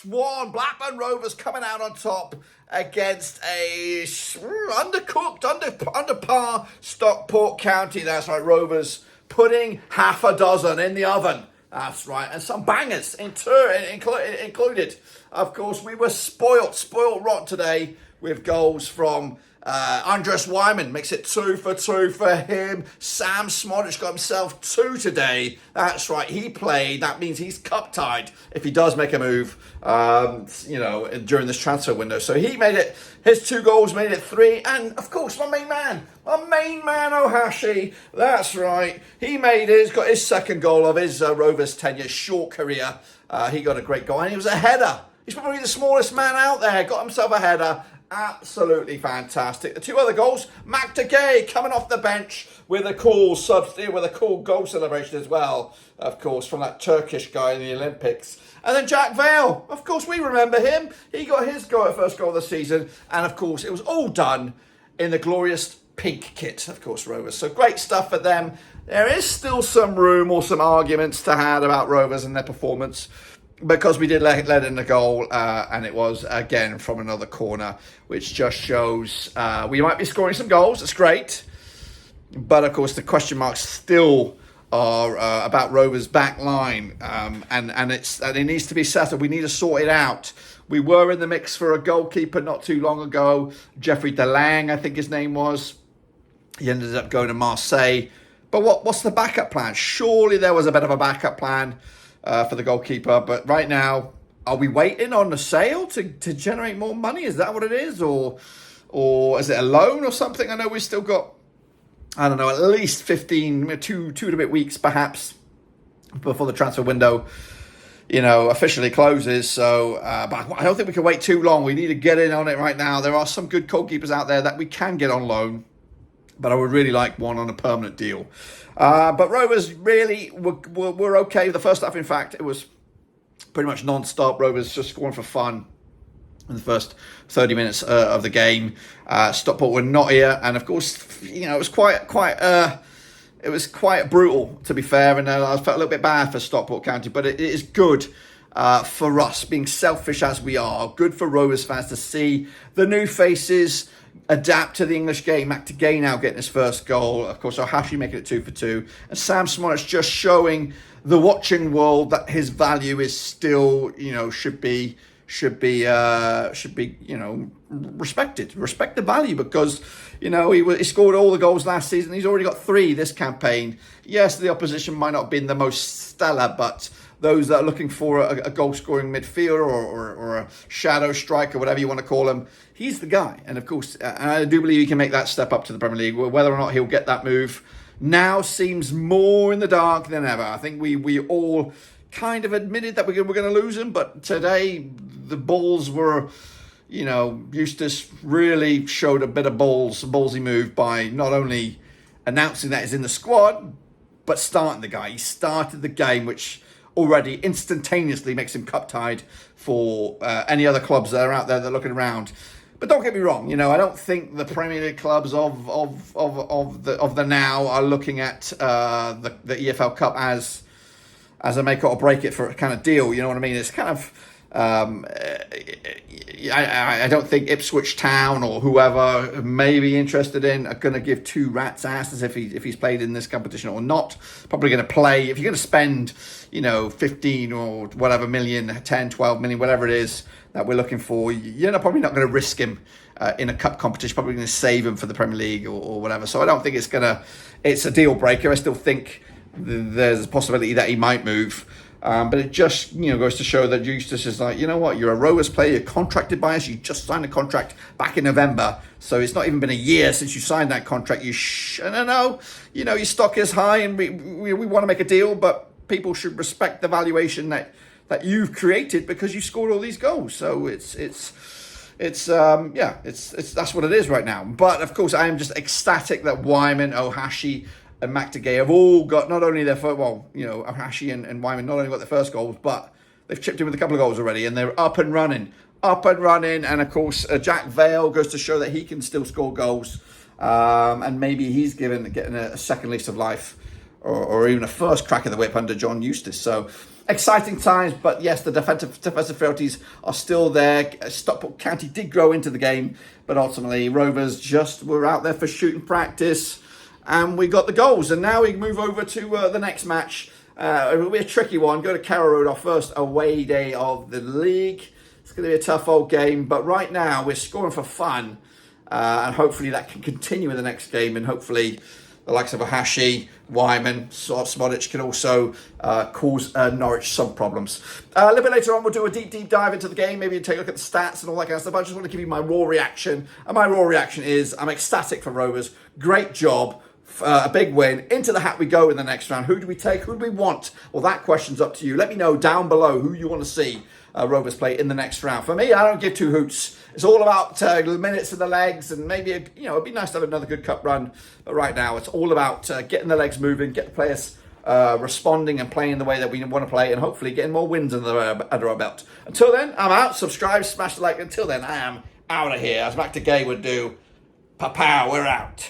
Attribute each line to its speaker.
Speaker 1: Swan, Blackburn Rovers coming out on top against a undercooked, under par Stockport County. That's right, Rovers putting half a dozen in the oven. That's right, and some bangers included. Of course, we were spoilt rotten today with goals from Andreas Weimann. Makes it 2 for 2 for him. Sammie Szmodics got himself 2 today. That's right, he played. That means he's cup tied if he does make a move, during this transfer window. So he made it. His 2 goals made it 3. And of course, my main man, Ohashi. That's right. He got his second goal of his Rovers tenure, short career. He got a great goal, and he was a header. He's probably the smallest man out there. Got himself a header. Absolutely fantastic. The 2 other goals, Mahktar coming off the bench with a cool goal celebration as well, of course, from that Turkish guy in the Olympics. And then Jack Vale, of course, we remember him. He got his first goal of the season. And of course, it was all done in the glorious pink kit, of course, Rovers. So great stuff for them. There is still some room or some arguments to have about Rovers and their performance, because we did let in the goal, and it was, again, from another corner, which just shows we might be scoring some goals. It's great. But, of course, the question marks still are about Rovers' back line, and it needs to be settled. We need to sort it out. We were in the mix for a goalkeeper not too long ago. Jeffrey Delang, I think his name was. He ended up going to Marseille. But what's the backup plan? Surely there was a bit of a backup plan for the goalkeeper, but right now, are we waiting on the sale to generate more money? Is that what it is, or is it a loan or something? I know we've still got, I don't know, at least 2 and a bit weeks perhaps before the transfer window, officially closes. So, but I don't think we can wait too long. We need to get in on it right now. There are some good goalkeepers out there that we can get on loan, but I would really like one on a permanent deal. But Rovers really were okay. The first half, in fact, it was pretty much non-stop. Rovers just scoring for fun in the first 30 minutes of the game. Stockport were not here, and of course, it was quite brutal, to be fair. And I felt a little bit bad for Stockport County, but it is good for us, being selfish as we are. Good for Rovers fans to see the new faces adapt to the English game. Mahktar now getting his first goal. Of course, Ohashi making it 2 for 2. And Sammie Szmodics just showing the watching world that his value is still, should be respected. Respect the value, because, he scored all the goals last season. He's already got 3 this campaign. Yes, the opposition might not have been the most stellar, but those that are looking for a goal-scoring midfielder or a shadow striker, whatever you want to call him, he's the guy. And of course, I do believe he can make that step up to the Premier League. Whether or not he'll get that move now seems more in the dark than ever. I think we all kind of admitted that we're going to lose him, but today the balls were, Eustace really showed a bit of ballsy move by not only announcing that he's in the squad, but starting the guy. He started the game, which already instantaneously makes him cup tied for any other clubs that are out there that are looking around. But don't get me wrong, I don't think the Premier League clubs of the now are looking at the EFL Cup as a make it or break it for a kind of deal. You know what I mean? It's kind of I don't think Ipswich Town or whoever may be interested in are going to give 2 rats' asses if he's played in this competition or not. Probably going to play. If you're going to spend, 15 or whatever million, 10, 12 million, whatever it is that we're looking for, you're probably not going to risk him in a cup competition. Probably going to save him for the Premier League or whatever. So I don't think it's a deal breaker. I still think there's a possibility that he might move. But it just, goes to show that Eustace is like, you know what, you're a Rovers player, you're contracted by us, you just signed a contract back in November, so it's not even been a year since you signed that contract. I don't know, your stock is high and we want to make a deal, but people should respect the valuation that you've created because you scored all these goals. So it's that's what it is right now. But of course, I am just ecstatic that Weimann, Ohashi, and Mahktar have all got not only their first, Ohashi and Weimann not only got their first goals, but they've chipped in with a couple of goals already, and they're up and running. And of course, Jack Vale goes to show that he can still score goals, and maybe he's getting a second lease of life, or even a first crack of the whip under John Eustace. So exciting times, but yes, the defensive frailties are still there. Stockport County did grow into the game, but ultimately Rovers just were out there for shooting practice, and we got the goals. And now we move over to the next match. It'll be a tricky one. Go to Carabao Road, our first away day of the league. It's going to be a tough old game, but right now we're scoring for fun, and hopefully that can continue in the next game, and hopefully the likes of Ohashi, Weimann, Szmodics can also cause Norwich some problems. A little bit later on, we'll do a deep dive into the game. Maybe take a look at the stats and all that kind of stuff. I just want to give you my raw reaction. And my raw reaction is I'm ecstatic for Rovers. Great job. A big win. Into the hat we go in the next round. Who do we take? Who do we want? Well, that question's up to you. Let me know down below who you want to see Rovers play in the next round. For me, I don't give two hoots. It's all about the minutes in the legs, and maybe it'd be nice to have another good cup run. But right now, it's all about getting the legs moving, get the players responding and playing the way that we want to play, and hopefully getting more wins under our belt. Until then, I'm out. Subscribe, smash the like. Until then, I am out of here. As Mahktar Gueye would do. Pa-pow, we're out.